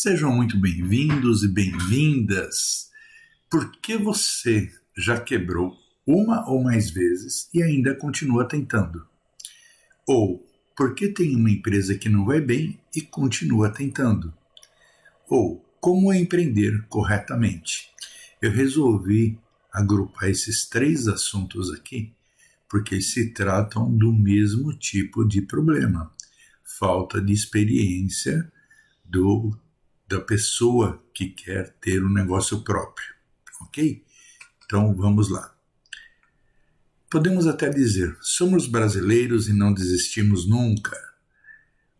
Sejam muito bem-vindos e bem-vindas. Por que você já quebrou uma ou mais vezes e ainda continua tentando? Ou por que tem uma empresa que não vai bem e continua tentando? Ou como empreender corretamente? Eu resolvi agrupar esses três assuntos aqui porque se tratam do mesmo tipo de problema: falta de experiência da pessoa que quer ter um negócio próprio, ok? Então vamos lá. Podemos até dizer, somos brasileiros e não desistimos nunca.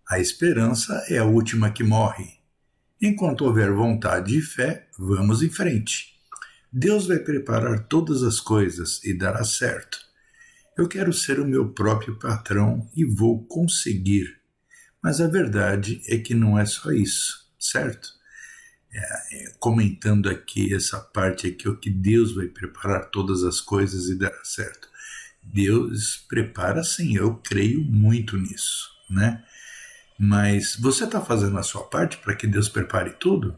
A esperança é a última que morre. Enquanto houver vontade e fé, vamos em frente. Deus vai preparar todas as coisas e dará certo. Eu quero ser o meu próprio patrão e vou conseguir. Mas a verdade é que não é só isso, certo? Comentando aqui essa parte aqui, o que Deus vai preparar todas as coisas e dará certo. Deus prepara sim, eu creio muito nisso, né? Mas você está fazendo a sua parte para que Deus prepare tudo?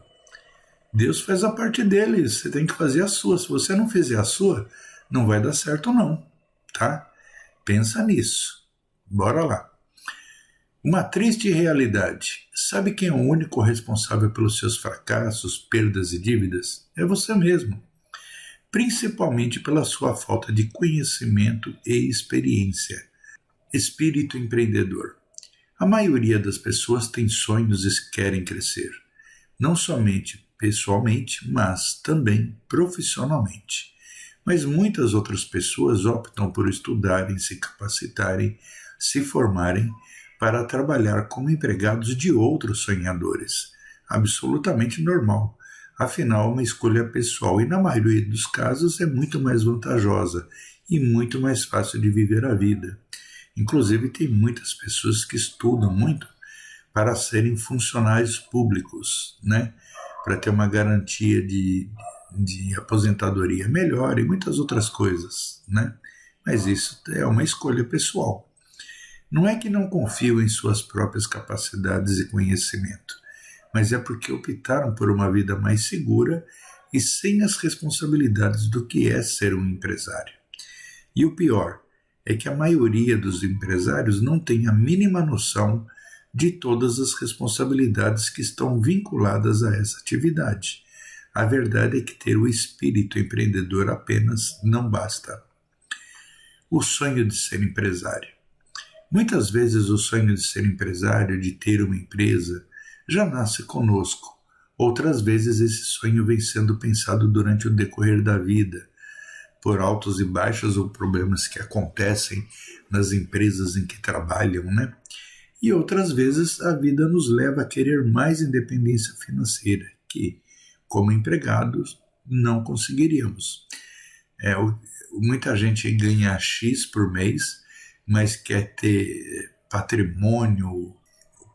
Deus faz a parte dele, você tem que fazer a sua. Se você não fizer a sua, não vai dar certo não, tá? Pensa nisso. Bora lá. Uma triste realidade. Sabe quem é o único responsável pelos seus fracassos, perdas e dívidas? É você mesmo. Principalmente pela sua falta de conhecimento e experiência. Espírito empreendedor. A maioria das pessoas tem sonhos e querem crescer. Não somente pessoalmente, mas também profissionalmente. Mas muitas outras pessoas optam por estudarem, se capacitarem, se formarem para trabalhar como empregados de outros sonhadores. Absolutamente normal. Afinal, é uma escolha pessoal e, na maioria dos casos, é muito mais vantajosa e muito mais fácil de viver a vida. Inclusive, tem muitas pessoas que estudam muito para serem funcionários públicos, né? Para ter uma garantia de aposentadoria melhor e muitas outras coisas, né? Mas isso é uma escolha pessoal. Não é que não confiam em suas próprias capacidades e conhecimento, mas é porque optaram por uma vida mais segura e sem as responsabilidades do que é ser um empresário. E o pior é que a maioria dos empresários não tem a mínima noção de todas as responsabilidades que estão vinculadas a essa atividade. A verdade é que ter o espírito empreendedor apenas não basta. O sonho de ser empresário. Muitas vezes o sonho de ser empresário, de ter uma empresa, já nasce conosco. Outras vezes esse sonho vem sendo pensado durante o decorrer da vida, por altos e baixos ou problemas que acontecem nas empresas em que trabalham, né? E outras vezes a vida nos leva a querer mais independência financeira, que, como empregados, não conseguiríamos. Muita gente ganha X por mês, mas quer ter patrimônio,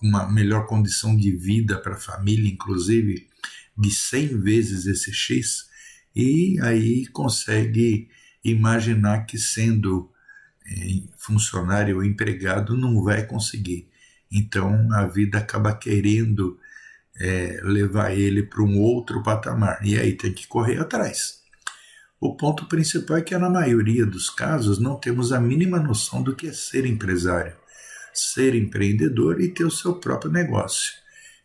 uma melhor condição de vida para a família, inclusive de 100 vezes esse X, e aí consegue imaginar que sendo funcionário ou empregado não vai conseguir. Então a vida acaba querendo levar ele para um outro patamar, e aí tem que correr atrás. O ponto principal é que, na maioria dos casos, não temos a mínima noção do que é ser empresário, ser empreendedor e ter o seu próprio negócio.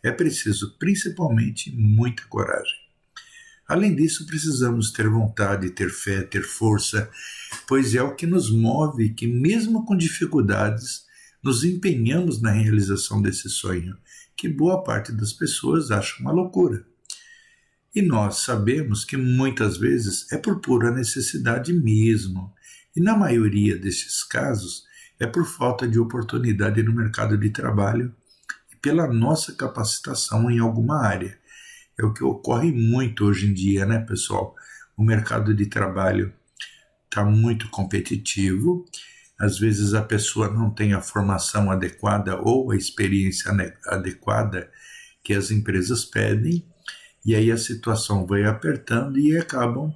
É preciso, principalmente, muita coragem. Além disso, precisamos ter vontade, ter fé, ter força, pois é o que nos move que, mesmo com dificuldades, nos empenhamos na realização desse sonho, que boa parte das pessoas acha uma loucura. E nós sabemos que muitas vezes é por pura necessidade mesmo, e na maioria destes casos é por falta de oportunidade no mercado de trabalho e pela nossa capacitação em alguma área. É o que ocorre muito hoje em dia, né, pessoal? O mercado de trabalho está muito competitivo, às vezes a pessoa não tem a formação adequada ou a experiência adequada que as empresas pedem, e aí a situação vai apertando e acabam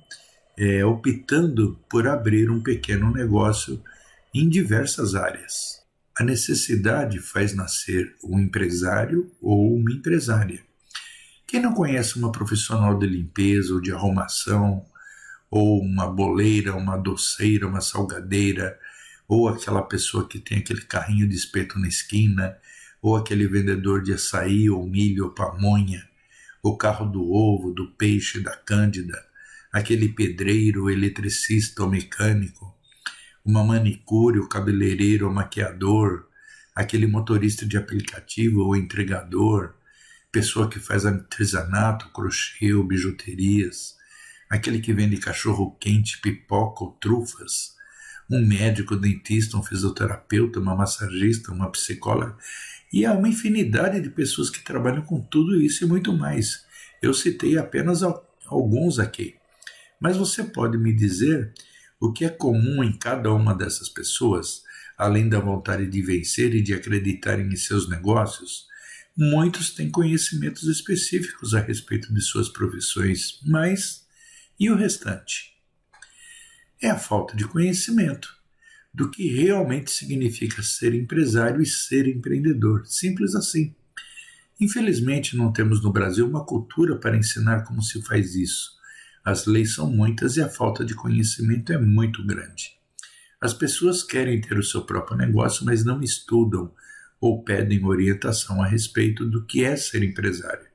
optando por abrir um pequeno negócio em diversas áreas. A necessidade faz nascer um empresário ou uma empresária. Quem não conhece uma profissional de limpeza ou de arrumação, ou uma boleira, uma doceira, uma salgadeira, ou aquela pessoa que tem aquele carrinho de espeto na esquina, ou aquele vendedor de açaí ou milho ou pamonha, o carro do ovo, do peixe, da cândida, aquele pedreiro, eletricista ou mecânico, uma manicure, o cabeleireiro ou maquiador, aquele motorista de aplicativo ou entregador, pessoa que faz artesanato, crochê ou bijuterias, aquele que vende cachorro-quente, pipoca ou trufas, um médico, dentista, um fisioterapeuta, uma massagista, uma psicóloga, e há uma infinidade de pessoas que trabalham com tudo isso e muito mais. Eu citei apenas alguns aqui. Mas você pode me dizer o que é comum em cada uma dessas pessoas, além da vontade de vencer e de acreditarem em seus negócios? Muitos têm conhecimentos específicos a respeito de suas profissões, mas e o restante? É a falta de conhecimento do que realmente significa ser empresário e ser empreendedor. Simples assim. Infelizmente, não temos no Brasil uma cultura para ensinar como se faz isso. As leis são muitas e a falta de conhecimento é muito grande. As pessoas querem ter o seu próprio negócio, mas não estudam ou pedem orientação a respeito do que é ser empresário.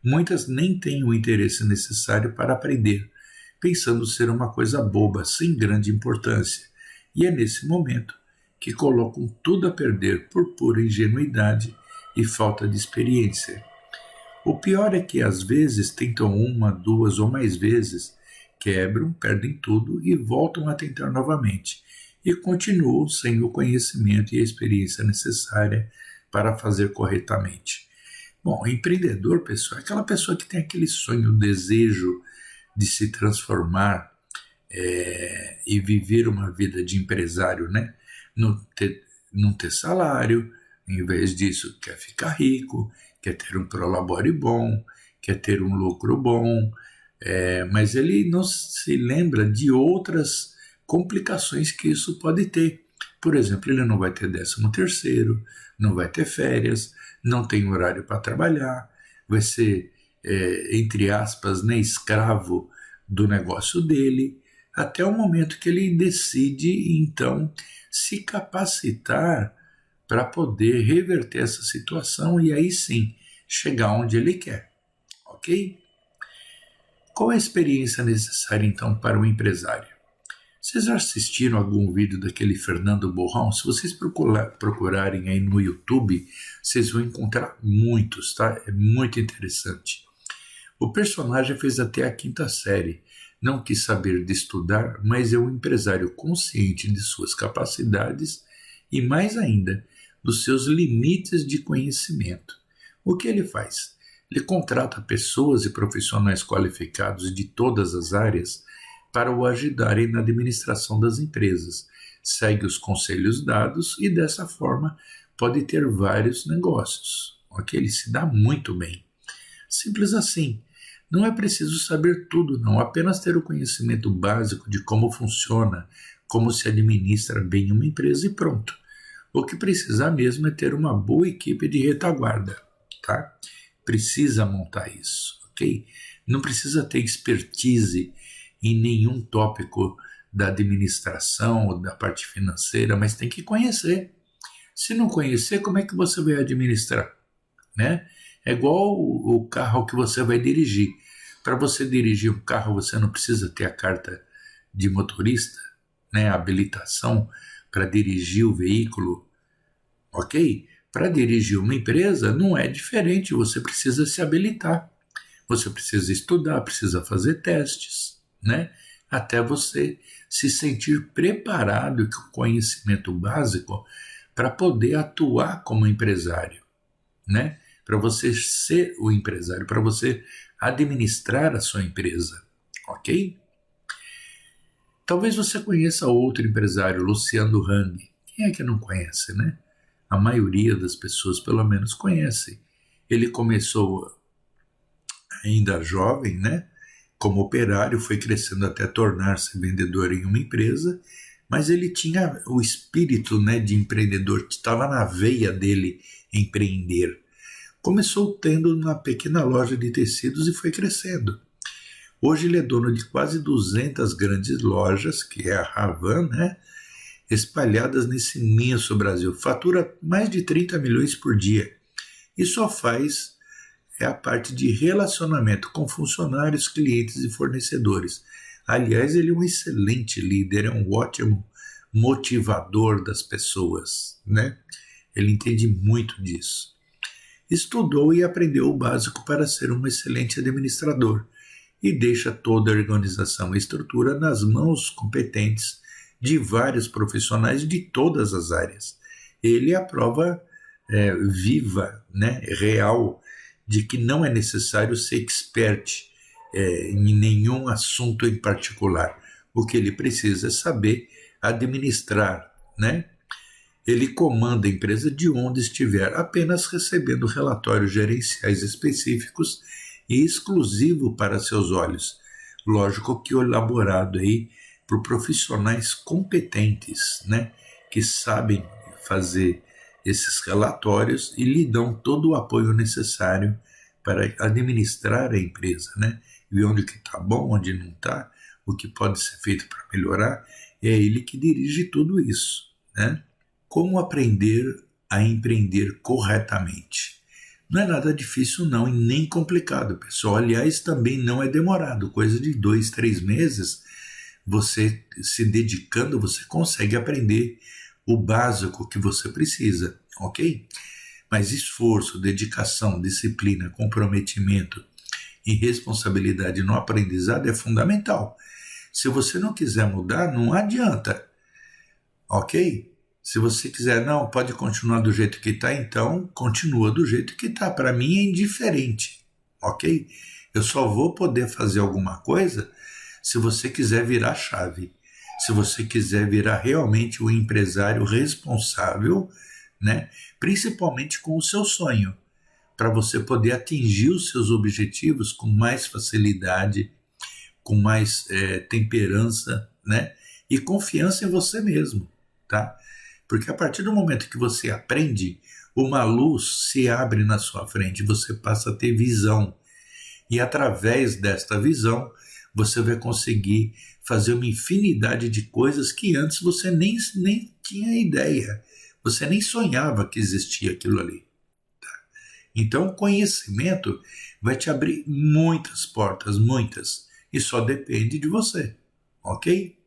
Muitas nem têm o interesse necessário para aprender, pensando ser uma coisa boba, sem grande importância. E é nesse momento que colocam tudo a perder por pura ingenuidade e falta de experiência. O pior é que às vezes tentam uma, duas ou mais vezes, quebram, perdem tudo e voltam a tentar novamente, e continuam sem o conhecimento e a experiência necessária para fazer corretamente. Bom, empreendedor, pessoal, é aquela pessoa que tem aquele sonho, desejo de se transformar e viver uma vida de empresário, né? Não ter salário, em vez disso quer ficar rico, quer ter um prolabore bom, quer ter um lucro bom, mas ele não se lembra de outras complicações que isso pode ter. Por exemplo, ele não vai ter 13º, não vai ter férias, não tem horário para trabalhar, vai ser, entre aspas, né, escravo do negócio dele, até o momento que ele decide, então, se capacitar para poder reverter essa situação e aí sim chegar onde ele quer, ok? Qual é a experiência necessária então para um empresário? Vocês já assistiram algum vídeo daquele Fernando Borrão? Se vocês procurarem aí no YouTube, vocês vão encontrar muitos, tá? É muito interessante. O personagem fez até a 5ª série, não quis saber de estudar, mas é um empresário consciente de suas capacidades e, mais ainda, dos seus limites de conhecimento. O que ele faz? Ele contrata pessoas e profissionais qualificados de todas as áreas para o ajudarem na administração das empresas, segue os conselhos dados e, dessa forma, pode ter vários negócios. Ok? Ele se dá muito bem. Simples assim. Não é preciso saber tudo, não. Apenas ter o conhecimento básico de como funciona, como se administra bem uma empresa e pronto. O que precisa mesmo é ter uma boa equipe de retaguarda, tá? Precisa montar isso, ok? Não precisa ter expertise em nenhum tópico da administração ou da parte financeira, mas tem que conhecer. Se não conhecer, como é que você vai administrar, né? É igual o carro que você vai dirigir. Para você dirigir um carro, você não precisa ter a carta de motorista, né? A habilitação para dirigir o veículo, ok? Para dirigir uma empresa não é diferente, você precisa se habilitar. Você precisa estudar, precisa fazer testes, né? Até você se sentir preparado e com conhecimento básico para poder atuar como empresário, né? Para você ser o empresário, para você administrar a sua empresa, ok? Talvez você conheça outro empresário, Luciano Hang. Quem é que não conhece, né? A maioria das pessoas, pelo menos, conhece. Ele começou ainda jovem, né? Como operário, foi crescendo até tornar-se vendedor em uma empresa, mas ele tinha o espírito, né, de empreendedor, que estava na veia dele empreender. Começou tendo uma pequena loja de tecidos e foi crescendo. Hoje ele é dono de quase 200 grandes lojas, que é a Havan, né? Espalhadas nesse imenso Brasil. Fatura mais de 30 milhões por dia. E só faz a parte de relacionamento com funcionários, clientes e fornecedores. Aliás, ele é um excelente líder, é um ótimo motivador das pessoas, né? Ele entende muito disso. Estudou e aprendeu o básico para ser um excelente administrador e deixa toda a organização e estrutura nas mãos competentes de vários profissionais de todas as áreas. Ele é a prova viva, né, real, de que não é necessário ser expert em nenhum assunto em particular. O que ele precisa é saber administrar, né? Ele comanda a empresa de onde estiver, apenas recebendo relatórios gerenciais específicos e exclusivo para seus olhos. Lógico que elaborado aí por profissionais competentes, né, que sabem fazer esses relatórios e lhe dão todo o apoio necessário para administrar a empresa, né? Ver onde que está bom, onde não está, o que pode ser feito para melhorar. É ele que dirige tudo isso, né? Como aprender a empreender corretamente? Não é nada difícil não e nem complicado, pessoal. Aliás, também não é demorado. Coisa de 2, 3 meses, você se dedicando, você consegue aprender o básico que você precisa, ok? Mas esforço, dedicação, disciplina, comprometimento e responsabilidade no aprendizado é fundamental. Se você não quiser mudar, não adianta, ok? Se você quiser, não, pode continuar do jeito que está, então continua do jeito que está. Para mim é indiferente, ok? Eu só vou poder fazer alguma coisa se você quiser virar chave. Se você quiser virar realmente um empresário responsável, né? Principalmente com o seu sonho, para você poder atingir os seus objetivos com mais facilidade, com mais temperança, né? E confiança em você mesmo, tá? Porque a partir do momento que você aprende, uma luz se abre na sua frente, você passa a ter visão. E através desta visão, você vai conseguir fazer uma infinidade de coisas que antes você nem tinha ideia. Você nem sonhava que existia aquilo ali. Tá? Então, o conhecimento vai te abrir muitas portas, muitas. E só depende de você, ok?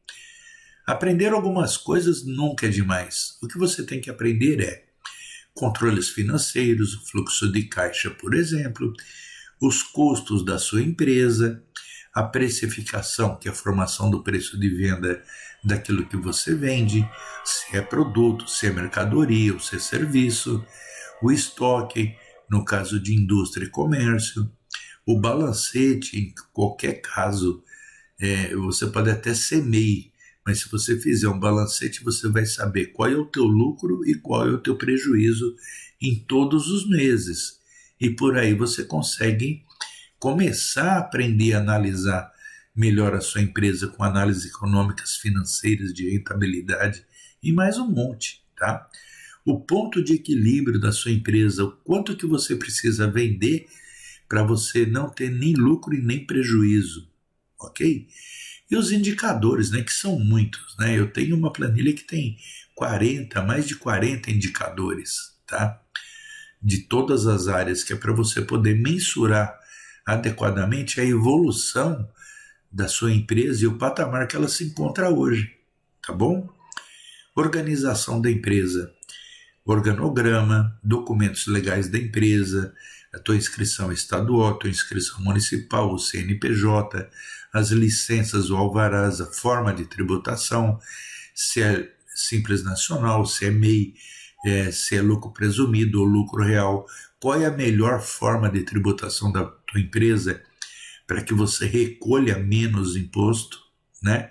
Aprender algumas coisas nunca é demais. O que você tem que aprender é controles financeiros, o fluxo de caixa, por exemplo, os custos da sua empresa, a precificação, que é a formação do preço de venda daquilo que você vende, se é produto, se é mercadoria ou se é serviço, o estoque, no caso de indústria e comércio, o balancete, em qualquer caso, você pode até ser MEI, mas se você fizer um balancete, você vai saber qual é o teu lucro e qual é o teu prejuízo em todos os meses. E por aí você consegue começar a aprender a analisar melhor a sua empresa com análises econômicas, financeiras, de rentabilidade e mais um monte, tá? O ponto de equilíbrio da sua empresa, o quanto que você precisa vender para você não ter nem lucro e nem prejuízo, ok? E os indicadores, né, que são muitos, né? Eu tenho uma planilha que tem mais de 40 indicadores, tá? De todas as áreas, que é para você poder mensurar adequadamente a evolução da sua empresa e o patamar que ela se encontra hoje, tá bom? Organização da empresa, organograma, documentos legais da empresa, a tua inscrição estadual, a tua inscrição municipal, o CNPJ, as licenças, o alvarás, a forma de tributação, se é Simples Nacional, se é MEI, se é lucro presumido ou lucro real, qual é a melhor forma de tributação da tua empresa para que você recolha menos imposto, né?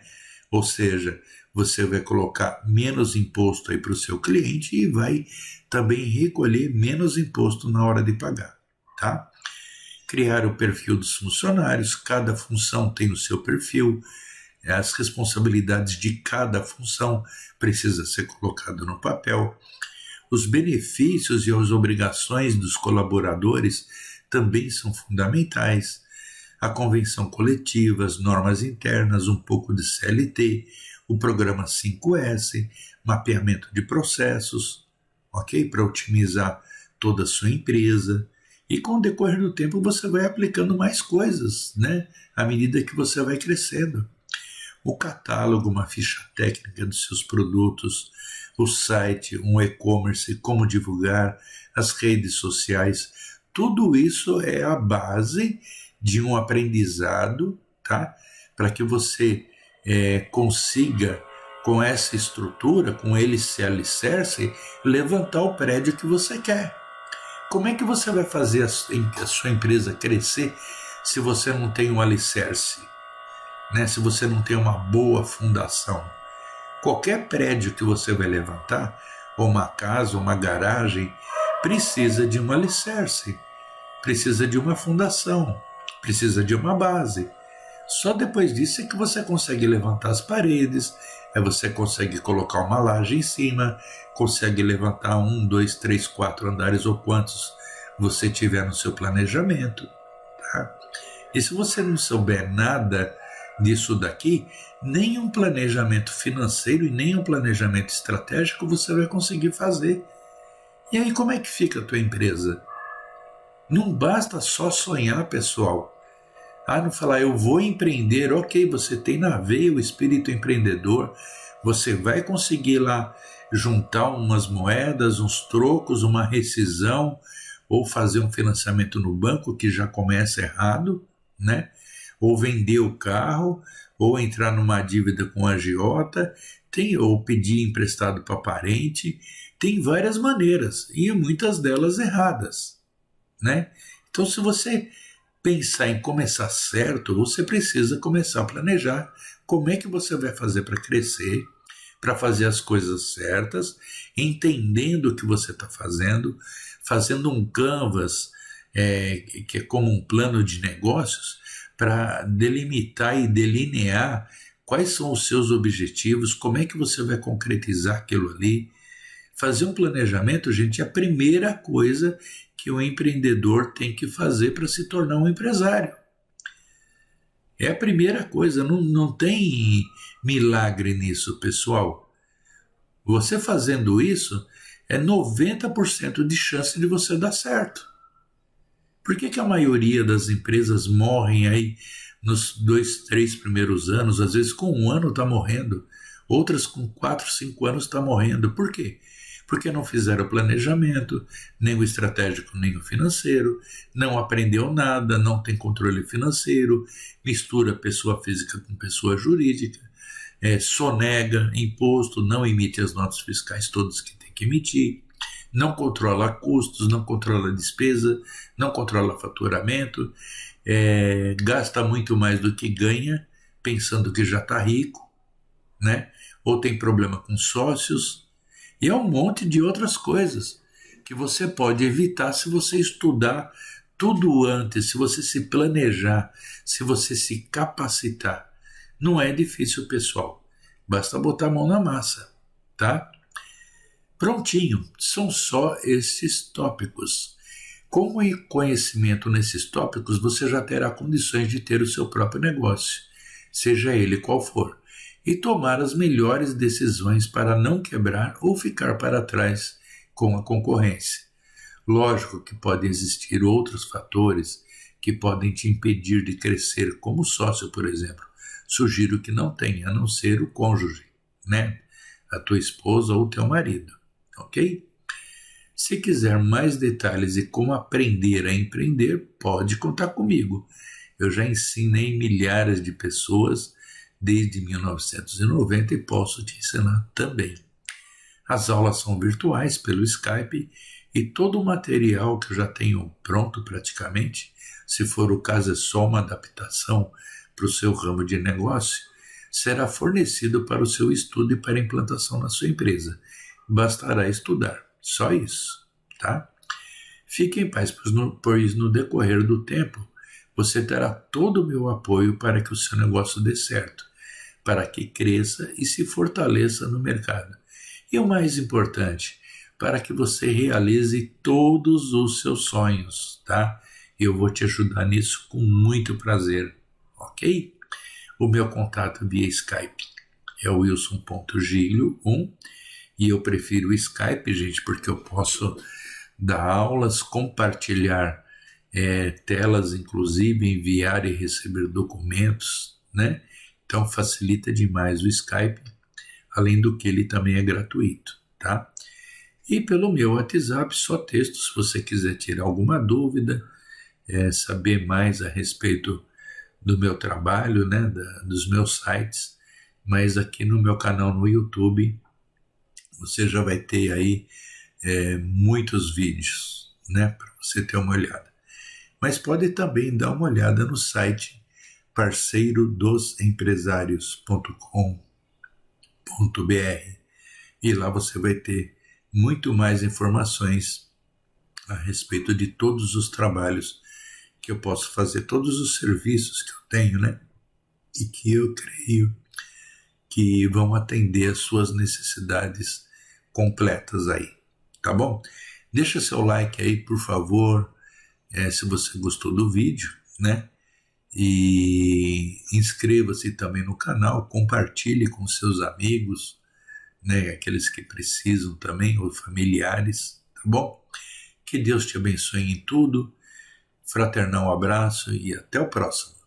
Ou seja, você vai colocar menos imposto aí para o seu cliente e vai também recolher menos imposto na hora de pagar, tá? Criar o perfil dos funcionários, cada função tem o seu perfil, as responsabilidades de cada função precisa ser colocado no papel, Os benefícios e as obrigações dos colaboradores também são fundamentais. A convenção coletiva, as normas internas, um pouco de CLT, o programa 5S, mapeamento de processos, ok? Para otimizar toda a sua empresa. E com o decorrer do tempo você vai aplicando mais coisas, né? À medida que você vai crescendo. O catálogo, uma ficha técnica dos seus produtos, o site, um e-commerce, como divulgar, as redes sociais, tudo isso é a base de um aprendizado, tá? Para que você consiga, com essa estrutura, com esse alicerce, levantar o prédio que você quer. Como é que você vai fazer a sua empresa crescer se você não tem um alicerce, né? Se você não tem uma boa fundação? Qualquer prédio que você vai levantar, ou uma casa, ou uma garagem, precisa de um alicerce, precisa de uma fundação, precisa de uma base. Só depois disso é que você consegue levantar as paredes, você consegue colocar uma laje em cima, consegue levantar 1, 2, 3, 4 andares ou quantos você tiver no seu planejamento. Tá? E se você não souber nada disso daqui, nem um planejamento financeiro e nem um planejamento estratégico você vai conseguir fazer. E aí como é que fica a tua empresa? Não basta só sonhar, pessoal. Não falar, eu vou empreender, ok, você tem na veia o espírito empreendedor, você vai conseguir lá juntar umas moedas, uns trocos, uma rescisão, ou fazer um financiamento no banco que já começa errado, né? Ou vender o carro, ou entrar numa dívida com a agiota, ou pedir emprestado para parente, tem várias maneiras, e muitas delas erradas, né? Então, se você pensar em começar certo, você precisa começar a planejar como é que você vai fazer para crescer, para fazer as coisas certas, entendendo o que você está fazendo um canvas, que é como um plano de negócios, para delimitar e delinear quais são os seus objetivos, como é que você vai concretizar aquilo ali. Fazer um planejamento, gente, é a primeira coisa que o empreendedor tem que fazer para se tornar um empresário. É a primeira coisa, não tem milagre nisso, pessoal. Você fazendo isso, é 90% de chance de você dar certo. Por que a maioria das empresas morrem aí nos 2, 3 primeiros anos? Às vezes com 1 ano está morrendo, outras com 4, 5 anos está morrendo. Por quê? Porque não fizeram o planejamento, nem o estratégico, nem o financeiro, não aprendeu nada, não tem controle financeiro, mistura pessoa física com pessoa jurídica, sonega imposto, não emite as notas fiscais todas que tem que emitir, não controla custos, não controla despesa, não controla faturamento, gasta muito mais do que ganha, pensando que já está rico, né? Ou tem problema com sócios, e um monte de outras coisas que você pode evitar se você estudar tudo antes, se você se planejar, se você se capacitar. Não é difícil, pessoal. Basta botar a mão na massa, tá? Prontinho, são só esses tópicos. Com o conhecimento nesses tópicos, você já terá condições de ter o seu próprio negócio, seja ele qual for, e tomar as melhores decisões para não quebrar ou ficar para trás com a concorrência. Lógico que podem existir outros fatores que podem te impedir de crescer, como sócio, por exemplo. Sugiro que não tenha, a não ser o cônjuge, né? A tua esposa ou o teu marido, ok? Se quiser mais detalhes e como aprender a empreender, pode contar comigo. Eu já ensinei milhares de pessoas desde 1990 e posso te ensinar também. As aulas são virtuais pelo Skype e todo o material que eu já tenho pronto praticamente, se for o caso é só uma adaptação para o seu ramo de negócio, será fornecido para o seu estudo e para a implantação na sua empresa. Bastará estudar, só isso, tá? Fique em paz, pois no decorrer do tempo você terá todo o meu apoio para que o seu negócio dê certo, para que cresça e se fortaleça no mercado. E o mais importante, para que você realize todos os seus sonhos, tá? Eu vou te ajudar nisso com muito prazer, ok? O meu contato via Skype é o wilson.giglio1 e eu prefiro o Skype, gente, porque eu posso dar aulas, compartilhar telas, inclusive enviar e receber documentos, né? Então facilita demais o Skype, além do que ele também é gratuito, tá? E pelo meu WhatsApp, só texto, se você quiser tirar alguma dúvida, saber mais a respeito do meu trabalho, né, dos meus sites, mas aqui no meu canal no YouTube, você já vai ter aí muitos vídeos, né, para você ter uma olhada. Mas pode também dar uma olhada no site parceirodosempresarios.com.br e lá você vai ter muito mais informações a respeito de todos os trabalhos que eu posso fazer, todos os serviços que eu tenho, né? E que eu creio que vão atender as suas necessidades completas aí, tá bom? Deixa seu like aí, por favor, se você gostou do vídeo, né? E inscreva-se também no canal, compartilhe com seus amigos, né? Aqueles que precisam também, ou familiares, tá bom? Que Deus te abençoe em tudo. Fraternal abraço e até o próximo.